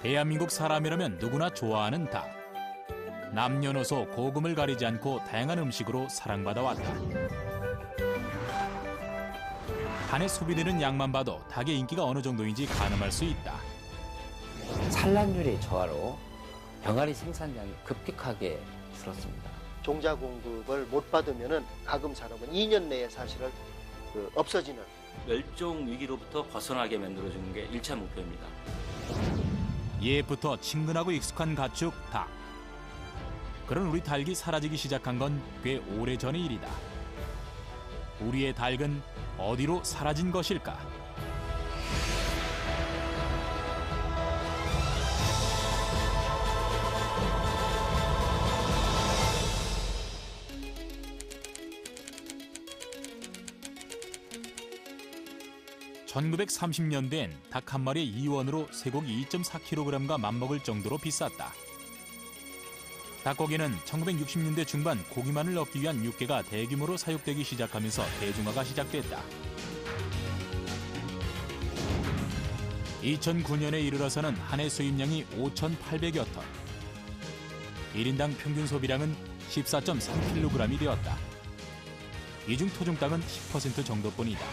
대한민국 사람이라면 누구나 좋아하는 닭. 남녀노소 고금을 가리지 않고 다양한 음식으로 사랑받아왔다. 한해 소비되는 양만 봐도 닭의 인기가 어느 정도인지 가늠할 수 있다. 산란율의 저하로 병아리 생산량이 급격하게 줄었습니다. 종자 공급을 못 받으면은 가금 산업은 2년 내에 사실은 없어지는 멸종 위기로부터 벗어나게 만들어주는 게 1차 목표입니다. 예부터 친근하고 익숙한 가축 닭. 그런 우리 닭이 사라지기 시작한 건 꽤 오래전의 일이다. 우리의 닭은 어디로 사라진 것일까? (1930년대엔) 닭 한 마리에 2원으로 쇠고기 2.4kg과 맞먹을 정도로 비쌌다. 닭고기는 1960년대 중반 고기만을 얻기 위한 육개가 대규모로 사육되기 시작하면서 대중화가 시작됐다. 2009년에 이르러서는 한 해 수입량이 5,800여 톤. 1인당 평균 소비량은 14.3kg이 되었다. 이 중 토종닭은 10% 정도뿐이다.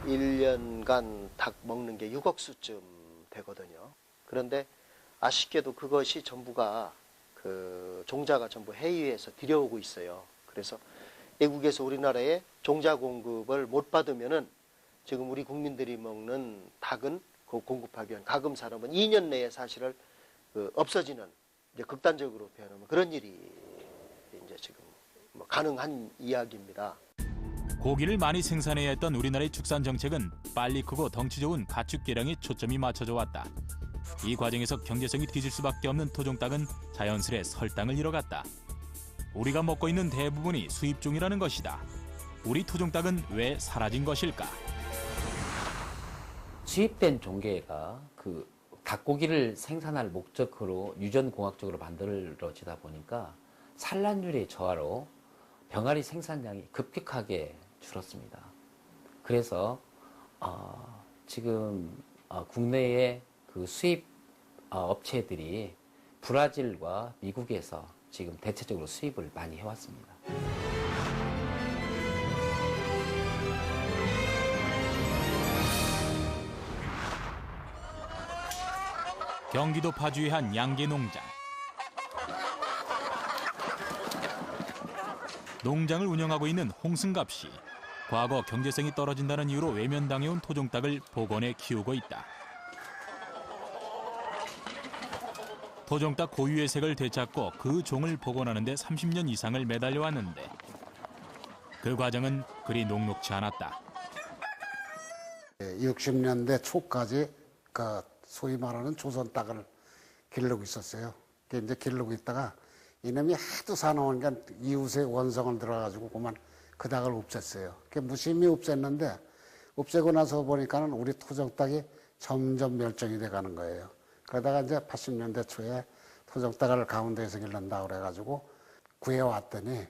1년간 닭 먹는 게 6억 수쯤 되거든요. 그런데 아쉽게도 그것이 전부가 종자가 전부 해외에서 들여오고 있어요. 그래서 외국에서 우리나라에 종자 공급을 못 받으면은 지금 우리 국민들이 먹는 닭은 그 공급하기 위한 가금 산업은 2년 내에 사실은 없어지는, 이제 극단적으로 표현하면 그런 일이 이제 지금 가능한 이야기입니다. 고기를 많이 생산해야 했던 우리나라의 축산 정책은 빨리 크고 덩치 좋은 가축 개량에 초점이 맞춰져 왔다. 이 과정에서 경제성이 뒤질 수밖에 없는 토종닭은 자연스레 설당을 잃어갔다. 우리가 먹고 있는 대부분이 수입종이라는 것이다. 우리 토종닭은 왜 사라진 것일까? 수입된 종계가 닭고기를 생산할 목적으로 유전공학적으로 만들어지다 보니까 산란율의 저하로 병아리 생산량이 급격하게 줄었습니다. 그래서 지금 국내의 수입 업체들이 브라질과 미국에서 지금 대체적으로 수입을 많이 해왔습니다. 경기도 파주의 한 양계 농장. 농장을 운영하고 있는 홍승갑 씨. 과거 경제성이 떨어진다는 이유로 외면당해온 토종닭을 복원해 키우고 있다. 토종닭 고유의 색을 되찾고 그 종을 복원하는 데 30년 이상을 매달려 왔는데 그 과정은 그리 녹록지 않았다. 60년대 초까지 소위 말하는 조선닭을 기르고 있었어요. 이제 기르고 있다가 이놈이 하도 사나우니까 이웃의 원성을 들어가지고 그만 그 닭을 없앴어요. 무심히 없앴는데 없애고 나서 보니까는 우리 토종닭이 점점 멸종이 돼 가는 거예요. 그러다가 이제 80년대 초에 토종닭을 가운데에서 기른다고 그래가지고 구해왔더니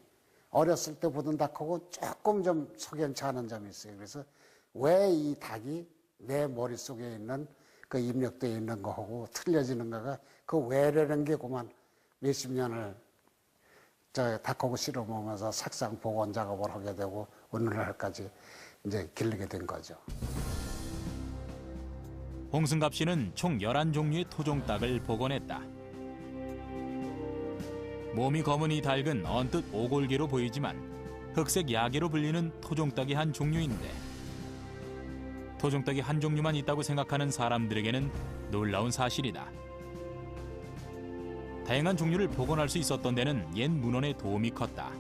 어렸을 때 보던 닭하고 조금 좀 석연치 않은 점이 있어요. 그래서 왜 이 닭이 내 머릿속에 있는 그 입력되어 있는 거하고 틀려지는가가 그 왜라는 게 그만 몇십 년을 닭하고 실어 먹으면서 색상 복원 작업을 하게 되고 오늘날까지 이제 기르게 된 거죠. 홍승갑 씨는 총 11종류의 토종닭을 복원했다. 몸이 검은 이 닭은 언뜻 오골개로 보이지만 흑색 야개로 불리는 토종닭의 한 종류인데 토종닭이 한 종류만 있다고 생각하는 사람들에게는 놀라운 사실이다. 다양한 종류를 복원할 수 있었던 데는 옛 문헌의 도움이 컸다.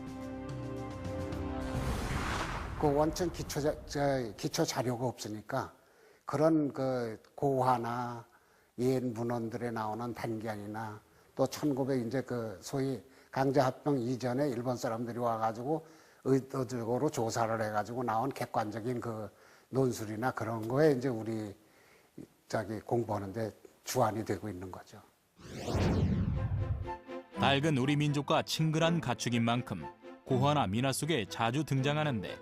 그 원천 기초 자료가 없으니까 그런 고화나 옛 문헌들에 나오는 단견이나 또 1900 이제 소위 강제합병 이전에 일본 사람들이 와가지고 의도적으로 조사를 해가지고 나온 객관적인 논술이나 그런 거에 이제 우리 공부하는데 주안이 되고 있는 거죠. 닭은 우리 민족과 친근한 가축인 만큼 고화나 민화 속에 자주 등장하는데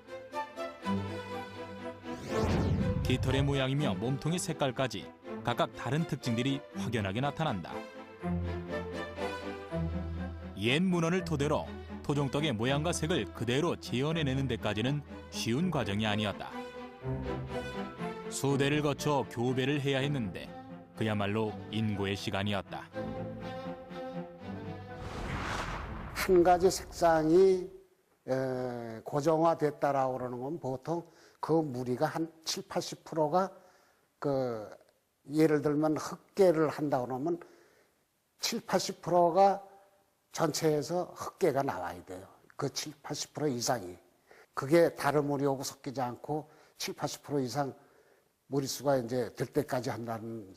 깃털의 모양이며 몸통의 색깔까지 각각 다른 특징들이 확연하게 나타난다. 옛 문헌을 토대로 토종떡의 모양과 색을 그대로 재현해내는 데까지는 쉬운 과정이 아니었다. 수대를 거쳐 교배를 해야 했는데 그야말로 인고의 시간이었다. 한 가지 색상이 고정화됐다라고 그러는 건 보통 그 무리가 한 7, 80%가 예를 들면 흑계를 한다 그러면 7, 80%가 전체에서 흑계가 나와야 돼요. 그 7, 80% 이상이. 그게 다른 무리하고 섞이지 않고 7, 80% 이상 무리수가 이제 될 때까지 한다는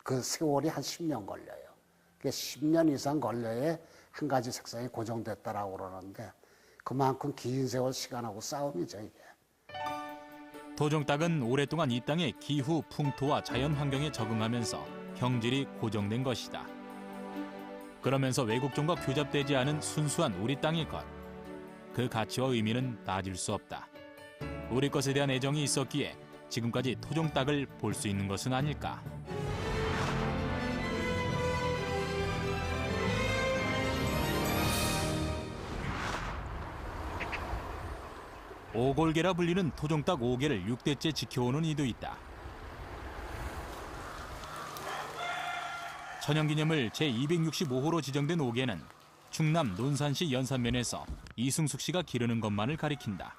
그 세월이 한 10년 걸려요. 그게 10년 이상 걸려야 한 가지 색상이 고정됐다라고 그러는데 그만큼 긴 세월 시간하고 싸움이죠, 이게. 토종닭은 오랫동안 이 땅의 기후, 풍토와 자연 환경에 적응하면서 형질이 고정된 것이다. 그러면서 외국종과 교잡되지 않은 순수한 우리 땅의 것. 그 가치와 의미는 따질 수 없다. 우리 것에 대한 애정이 있었기에 지금까지 토종닭을 볼 수 있는 것은 아닐까. 오골계라 불리는 토종닭 5개를 6대째 지켜오는 이도 있다. 천연기념물 제265호로 지정된 5개는 충남 논산시 연산면에서 이승숙 씨가 기르는 것만을 가리킨다.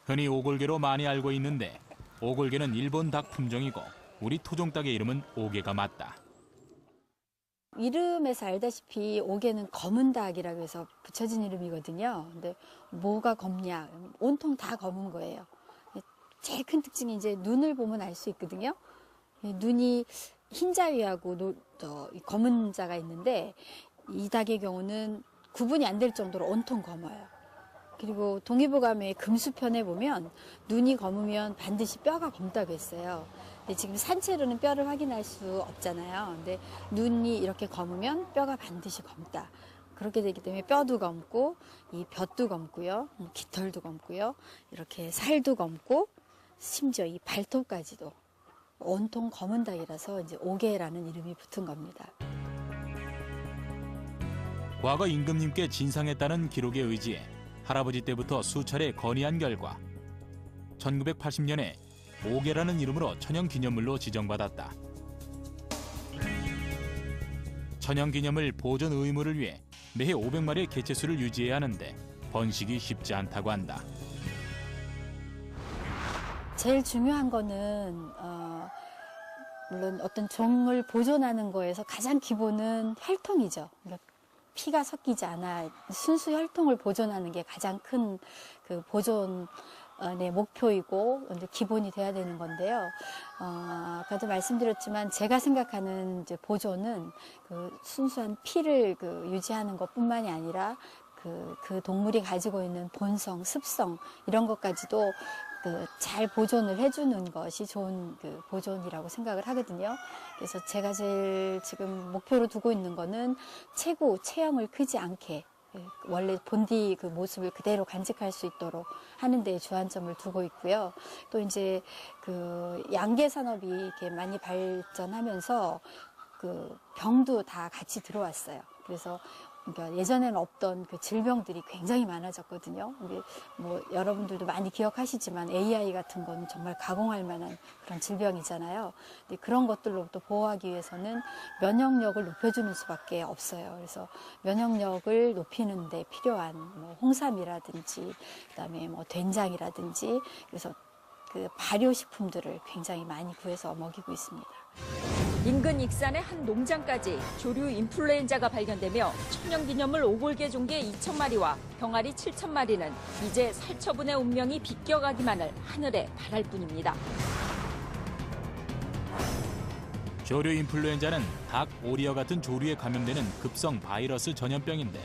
흔히 오골계로 많이 알고 있는데 오골계는 일본 닭 품종이고 우리 토종닭의 이름은 오개가 맞다. 이름에서 알다시피 오개는 검은 닭이라고 해서 붙여진 이름이거든요. 근데 뭐가 검냐? 온통 다 검은 거예요. 제일 큰 특징이 이제 눈을 보면 알 수 있거든요. 눈이 흰 자위하고 검은 자가 있는데 이 닭의 경우는 구분이 안 될 정도로 온통 검어요. 그리고 동의보감의 금수편에 보면 눈이 검으면 반드시 뼈가 검다고 했어요. 근데 지금 산채로는 뼈를 확인할 수 없잖아요. 근데 눈이 이렇게 검으면 뼈가 반드시 검다. 그렇게 되기 때문에 뼈도 검고 이 볕도 검고요. 깃털도 검고요. 이렇게 살도 검고 심지어 이 발톱까지도 온통 검은 닭이라서 이제 오개라는 이름이 붙은 겁니다. 과거 임금님께 진상했다는 기록에 의지해 할아버지 때부터 수차례 건의한 결과 1980년에 오개라는 이름으로 천연기념물로 지정받았다. 천연기념물 보존 의무를 위해 매해 500마리의 개체수를 유지해야 하는데 번식이 쉽지 않다고 한다. 제일 중요한 거는 물론 어떤 종을 보존하는 거에서 가장 기본은 혈통이죠. 그러니까 피가 섞이지 않아 순수 혈통을 보존하는 게 가장 큰 그 보존의 목표이고 기본이 돼야 되는 건데요. 아까도 말씀드렸지만 제가 생각하는 이제 보존은 그 순수한 피를 유지하는 것뿐만이 아니라 그 동물이 가지고 있는 본성, 습성 이런 것까지도 잘 보존을 해주는 것이 좋은 보존이라고 생각을 하거든요. 그래서 제가 제일 지금 목표로 두고 있는 거는 체형을 크지 않게 원래 본디 그 모습을 그대로 간직할 수 있도록 하는 데 주안점을 두고 있고요. 또 이제 양계 산업이 이렇게 많이 발전하면서 병도 다 같이 들어왔어요. 그래서 그러니까 예전에는 없던 질병들이 굉장히 많아졌거든요. 뭐 여러분들도 많이 기억하시지만 AI 같은 건 정말 가공할 만한 그런 질병이잖아요. 근데 그런 것들로부터 보호하기 위해서는 면역력을 높여주는 수밖에 없어요. 그래서 면역력을 높이는 데 필요한 뭐 홍삼이라든지 그다음에 뭐 된장이라든지 그래서 발효식품들을 굉장히 많이 구해서 먹이고 있습니다. 인근 익산의 한 농장까지 조류 인플루엔자가 발견되며 천연기념물 오골계 종개 2,000마리와 병아리 7,000마리는 이제 살처분의 운명이 비껴가기만을 하늘에 바랄 뿐입니다. 조류 인플루엔자는 닭, 오리와 같은 조류에 감염되는 급성 바이러스 전염병인데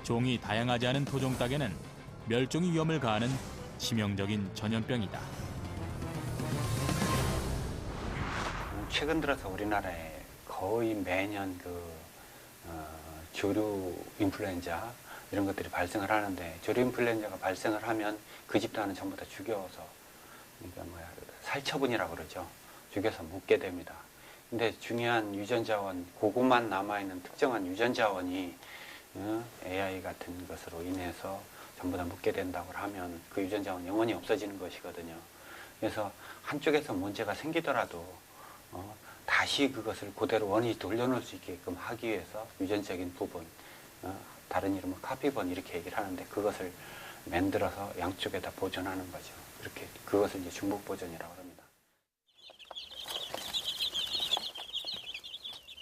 종이 다양하지 않은 토종닭에는 멸종의 위험을 가하는 치명적인 전염병이다. 최근 들어서 우리나라에 거의 매년 조류 인플루엔자 이런 것들이 발생을 하는데 조류 인플루엔자가 발생을 하면 그 집단은 전부 다 죽여서 그러니까 살처분이라고 그러죠. 죽여서 묻게 됩니다. 근데 중요한 유전자원, 그것만 남아있는 특정한 유전자원이 AI 같은 것으로 인해서 전부 다 묻게 된다고 하면 그 유전자원 영원히 없어지는 것이거든요. 그래서 한쪽에서 문제가 생기더라도 다시 그것을 그대로 원위치 돌려놓을 수 있게끔 하기 위해서 유전적인 부분, 다른 이름은 카피본 이렇게 얘기를 하는데 그것을 만들어서 양쪽에다 보존하는 거죠. 그렇게 그것을 이제 중복 보존이라고 합니다.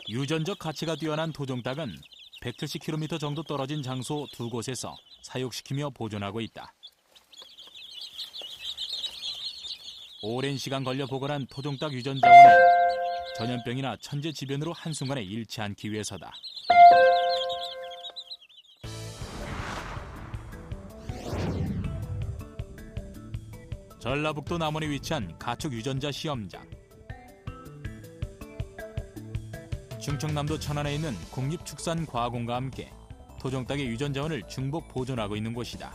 유전적 가치가 뛰어난 토종닭은 170km 정도 떨어진 장소 두 곳에서 사육시키며 보존하고 있다. 오랜 시간 걸려 복원한 토종닭 유전자원은 전염병이나 천재지변으로 한순간에 잃지 않기 위해서다. 전라북도 남원에 위치한 가축 유전자 시험장. 충청남도 천안에 있는 국립축산과학원과 함께 토종닭의 유전자원을 중복 보존하고 있는 곳이다.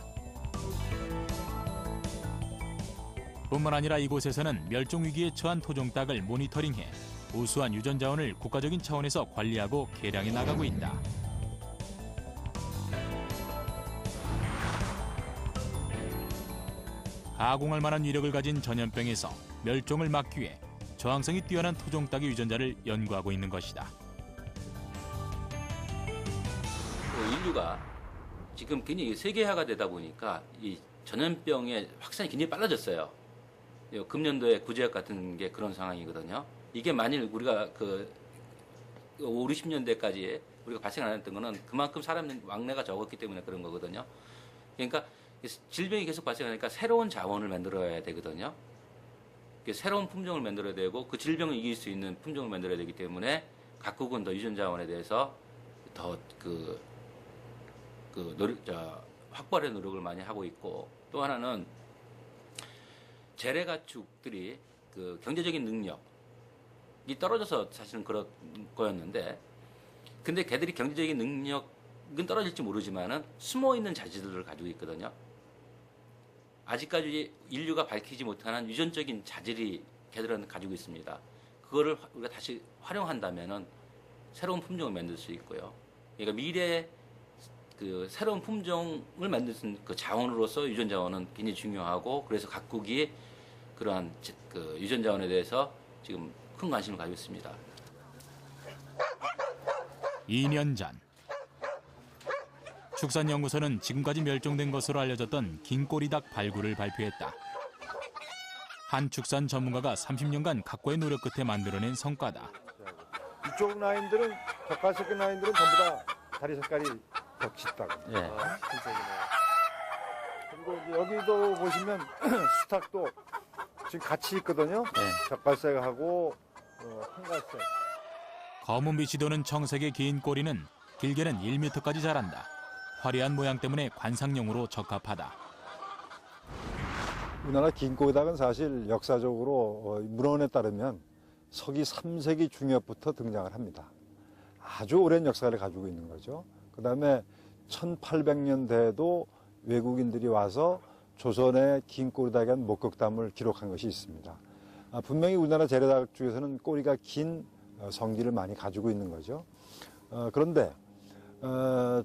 뿐만 아니라 이곳에서는 멸종위기에 처한 토종닭을 모니터링해 우수한 유전자원을 국가적인 차원에서 관리하고 개량해 나가고 있다. 가공할 만한 위력을 가진 전염병에서 멸종을 막기 위해 저항성이 뛰어난 토종닭의 유전자를 연구하고 있는 것이다. 인류가 지금 굉장히 세계화가 되다 보니까 이 전염병의 확산이 굉장히 빨라졌어요. 금년도에 구제역 같은 게 그런 상황이거든요. 이게 만일 우리가 그 5, 60년대까지 우리가 발생 안 했던 거는 그만큼 사람 왕래가 적었기 때문에 그런 거거든요. 그러니까 질병이 계속 발생하니까 새로운 자원을 만들어야 되거든요. 새로운 품종을 만들어야 되고 그 질병을 이길 수 있는 품종을 만들어야 되기 때문에 각국은 더 유전 자원에 대해서 더 확보하려는 노력을 많이 하고 있고, 또 하나는 재래 가축들이 그 경제적인 능력이 떨어져서 사실은 그런 거였는데, 근데 걔들이 경제적인 능력은 떨어질지 모르지만은 숨어 있는 자질들을 가지고 있거든요. 아직까지 인류가 밝히지 못하는 유전적인 자질이 걔들은 가지고 있습니다. 그거를 우리가 다시 활용한다면은 새로운 품종을 만들 수 있고요. 그러니까 미래에 그 새로운 품종을 만들 수 있는 그 자원으로서 유전 자원은 굉장히 중요하고, 그래서 각국이 그러한 그 유전 자원에 대해서 지금 큰 관심을 가지고 있습니다. 2년 전 축산연구소는 지금까지 멸종된 것으로 알려졌던 긴꼬리닭 발굴을 발표했다. 한 축산 전문가가 30년간 각고의 노력 끝에 만들어낸 성과다. 이쪽 라인들은 젓갈색 라인들은 전부 다 다리 색깔이 더 짙다고. 예. 그리고 여기도 보시면 수탉도 지금 같이 있거든요. 젓갈색하고 한갈색. 검은 빛이 도는 청색의 긴 꼬리는 길게는 1m까지 자란다. 화려한 모양 때문에 관상용으로 적합하다. 우리나라 긴꼬리닭은 사실 역사적으로 문헌에 따르면 서기 3세기 중엽부터 등장을 합니다. 아주 오랜 역사를 가지고 있는 거죠. 그 다음에 1800년대에도 외국인들이 와서 조선의 긴꼬리닭에 대한 목격담을 기록한 것이 있습니다. 분명히 우리나라 재래닭 중에서는 꼬리가 긴 성질을 많이 가지고 있는 거죠. 그런데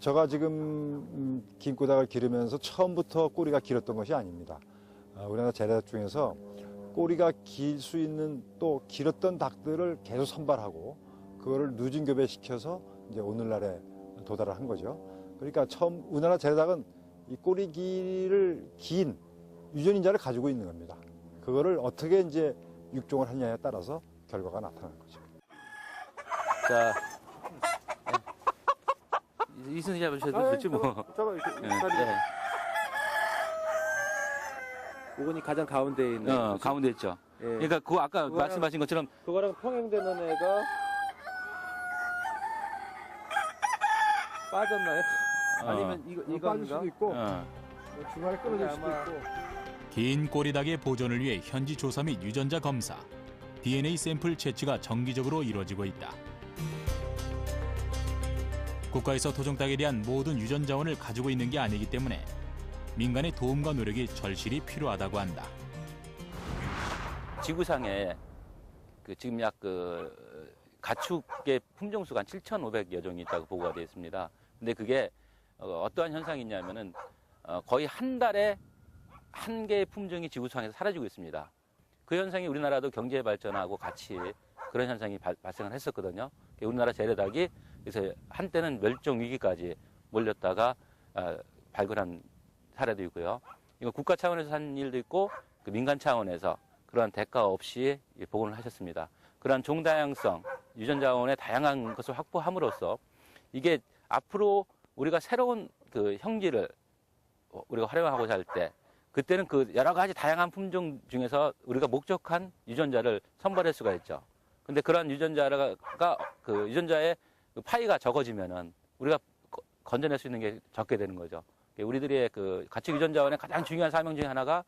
제가 지금 긴꼬리닭을 기르면서 처음부터 꼬리가 길었던 것이 아닙니다. 우리나라 재래닭 중에서 꼬리가 길 수 있는 또 길었던 닭들을 계속 선발하고 그거를 누진교배시켜서 이제 오늘날에 도달을 한 거죠. 그러니까 처음 우리나라 재래닭은 이 꼬리 길을 긴 유전인자를 가지고 있는 겁니다. 그거를 어떻게 이제 육종을 하느냐에 따라서 결과가 나타나는 거죠. 자, 이승 잡으셔도 되지 뭐. 잠깐 이렇게 네. 이건이 가장 가운데에 있는. 가운데 있죠. 예. 그러니까 그거 아까 말씀하신 것처럼 그거랑 평행되는 애가 빠졌나요? 아니면 이거 빠질 수도 있고 어. 중간에 끊어질 수도 아마- 있고. 긴 꼬리닭의 보존을 위해 현지 조사 및 유전자 검사, DNA 샘플 채취가 정기적으로 이루어지고 있다. 국가에서 토종닭에 대한 모든 유전 자원을 가지고 있는 게 아니기 때문에 민간의 도움과 노력이 절실히 필요하다고 한다. 지구상에 지금 약 가축의 품종수가 한 7,500여 종이 있다고 보고가 되어 있습니다. 근데 그게 어떠한 현상이 있냐면은 거의 한 달에 한 개의 품종이 지구상에서 사라지고 있습니다. 그 현상이 우리나라도 경제 발전하고 같이 그런 현상이 발생을 했었거든요. 우리나라 재래닭이 그래서 한때는 멸종 위기까지 몰렸다가 발굴한 사례도 있고요. 이거 국가 차원에서 한 일도 있고 민간 차원에서 그러한 대가 없이 복원을 하셨습니다. 그러한 종다양성, 유전자원의 다양한 것을 확보함으로써 이게 앞으로 우리가 새로운 그 형질을 우리가 활용하고자 할 때 그때는 그 여러 가지 다양한 품종 중에서 우리가 목적한 유전자를 선발할 수가 있죠. 근데 그러한 유전자의 그 파이가 적어지면은 우리가 건져낼 수 있는 게 적게 되는 거죠. 우리들의 그 가축 유전자원의 가장 중요한 사명 중에 하나가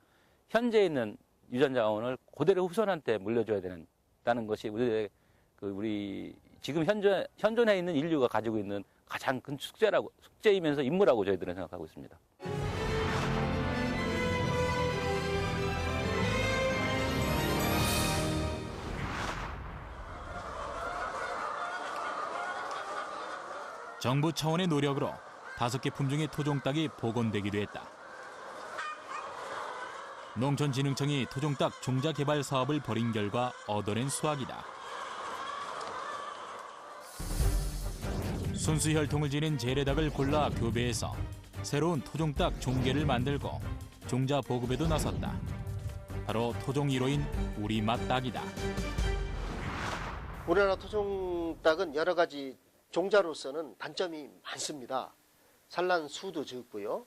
현재 있는 유전자원을 그대로 후손한테 물려줘야 된다는 것이 우리 지금 현존해 있는 인류가 가지고 있는 가장 큰 숙제이면서 임무라고 저희들은 생각하고 있습니다. 정부 차원의 노력으로 5개 품종의 토종닭이 복원되기도 했다. 농촌진흥청이 토종닭 종자 개발 사업을 벌인 결과 얻어낸 수확이다. 순수 혈통을 지닌 재래닭을 골라 교배해서 새로운 토종닭 종계를 만들고 종자 보급에도 나섰다. 바로 토종 1호인 우리맛 닭이다. 우리나라 토종닭은 여러 가지 종자로서는 단점이 많습니다. 산란 수도 적고요.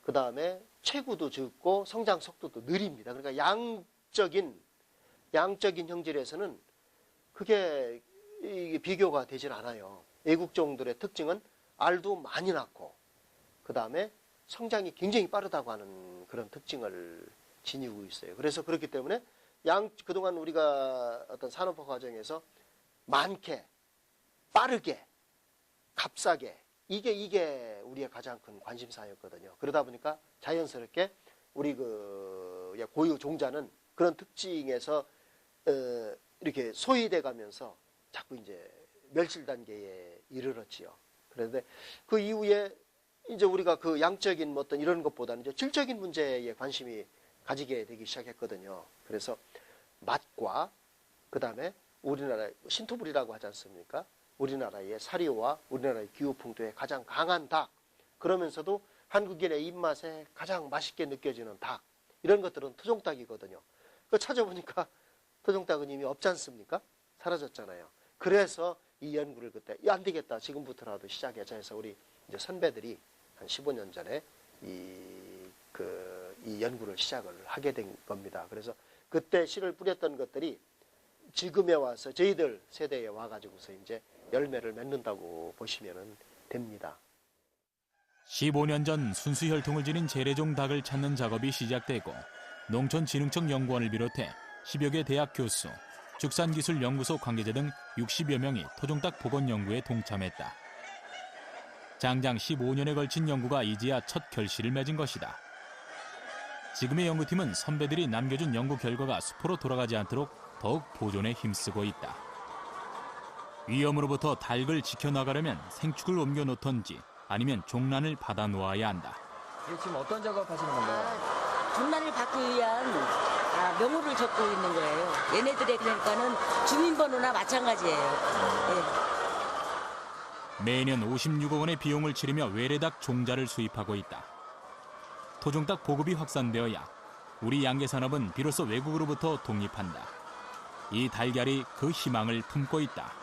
그 다음에 체구도 적고 성장 속도도 느립니다. 그러니까 양적인 형질에서는 그게 비교가 되질 않아요. 애국종들의 특징은 알도 많이 낳고 그 다음에 성장이 굉장히 빠르다고 하는 그런 특징을 지니고 있어요. 그래서 그렇기 때문에 그동안 우리가 어떤 산업화 과정에서 많게 빠르게 값싸게 이게 우리의 가장 큰 관심사였거든요. 그러다 보니까 자연스럽게 우리 고유 종자는 그런 특징에서 이렇게 소위돼 가면서 자꾸 이제 멸실 단계에 이르렀지요. 그런데 그 이후에 이제 우리가 그 양적인 어떤 이런 것보다는 이제 질적인 문제에 관심이 가지게 되기 시작했거든요. 그래서 맛과 그 다음에 우리나라 신토불이라고 하지 않습니까? 우리나라의 사료와 우리나라의 기후풍토에 가장 강한 닭, 그러면서도 한국인의 입맛에 가장 맛있게 느껴지는 닭, 이런 것들은 토종닭이거든요. 그 찾아보니까 토종닭은 이미 없지 않습니까? 사라졌잖아요. 그래서 이 연구를 그때 안 되겠다, 지금부터라도 시작하자 해서 우리 이제 선배들이 한 15년 전에 이 연구를 시작을 하게 된 겁니다. 그래서 그때 씨를 뿌렸던 것들이 지금에 와서 저희들 세대에 와가지고서 이제 열매를 맺는다고 보시면 됩니다. 15년 전 순수 혈통을 지닌 재래종 닭을 찾는 작업이 시작되고 농촌진흥청 연구원을 비롯해 10여 개 대학 교수, 축산기술연구소 관계자 등 60여 명이 토종닭 복원 연구에 동참했다. 장장 15년에 걸친 연구가 이제야 첫 결실을 맺은 것이다. 지금의 연구팀은 선배들이 남겨준 연구 결과가 수포로 돌아가지 않도록 더욱 보존에 힘쓰고 있다. 위험으로부터 닭을 지켜나가려면 생축을 옮겨놓던지 아니면 종란을 받아 놓아야 한다. 지금 어떤 작업 하시는 건가요? 종란을 받기 위한 명호를 적고 있는 거예요. 얘네들의 그러니까는 주민번호나 마찬가지예요. 네. 매년 56억 원의 비용을 치르며 외래닭 종자를 수입하고 있다. 토종닭 보급이 확산되어야 우리 양계산업은 비로소 외국으로부터 독립한다. 이 달걀이 그 희망을 품고 있다.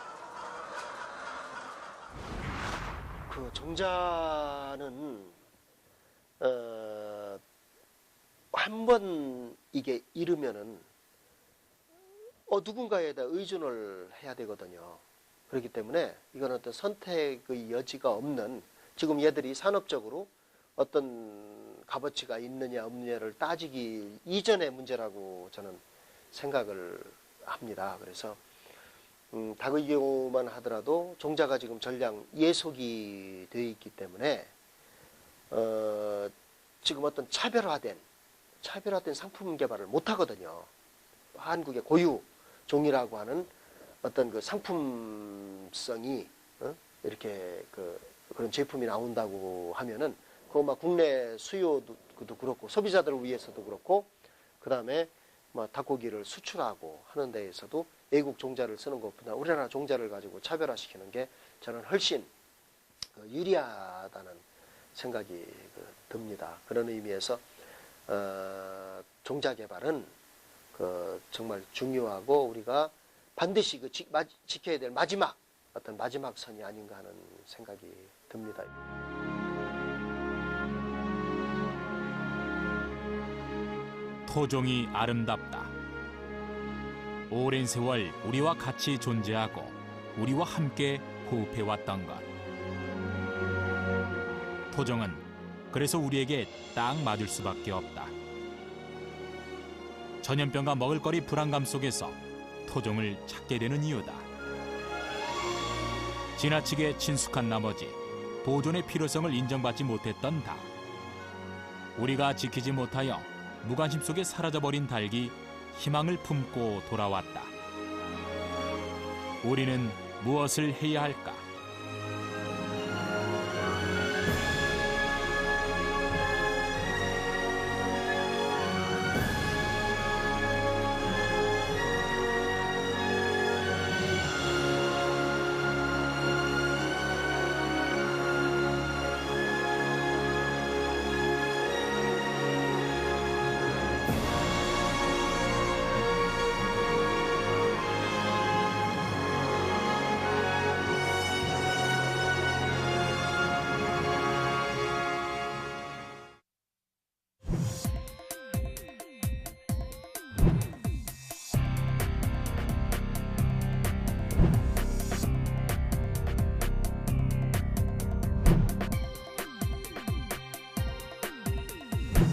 그 종자는 한 번 이게 잃으면은 누군가에다 의존을 해야 되거든요. 그렇기 때문에 이건 어떤 선택의 여지가 없는, 지금 얘들이 산업적으로 어떤 값어치가 있느냐 없느냐를 따지기 이전의 문제라고 저는 생각을 합니다. 그래서 닭의 경우만 하더라도 종자가 지금 전량 예속이 되어 있기 때문에 지금 어떤 차별화된 상품 개발을 못 하거든요. 한국의 고유 종이라고 하는 어떤 그 상품성이 이렇게 그런 제품이 나온다고 하면은 그거 막 국내 수요도 그렇고 소비자들을 위해서도 그렇고 그다음에 뭐 닭고기를 수출하고 하는 데에서도 외국 종자를 쓰는 것보다 우리나라 종자를 가지고 차별화시키는 게 저는 훨씬 유리하다는 생각이 듭니다. 그런 의미에서 종자 개발은 정말 중요하고 우리가 반드시 지켜야 될 마지막 선이 아닌가 하는 생각이 듭니다. 토종이 아름답다. 오랜 세월 우리와 같이 존재하고 우리와 함께 호흡해왔던 것. 토종은 그래서 우리에게 딱 맞을 수밖에 없다. 전염병과 먹을거리 불안감 속에서 토종을 찾게 되는 이유다. 지나치게 친숙한 나머지 보존의 필요성을 인정받지 못했던 닭. 우리가 지키지 못하여 무관심 속에 사라져버린 닭이 희망을 품고 돌아왔다. 우리는 무엇을 해야 할까?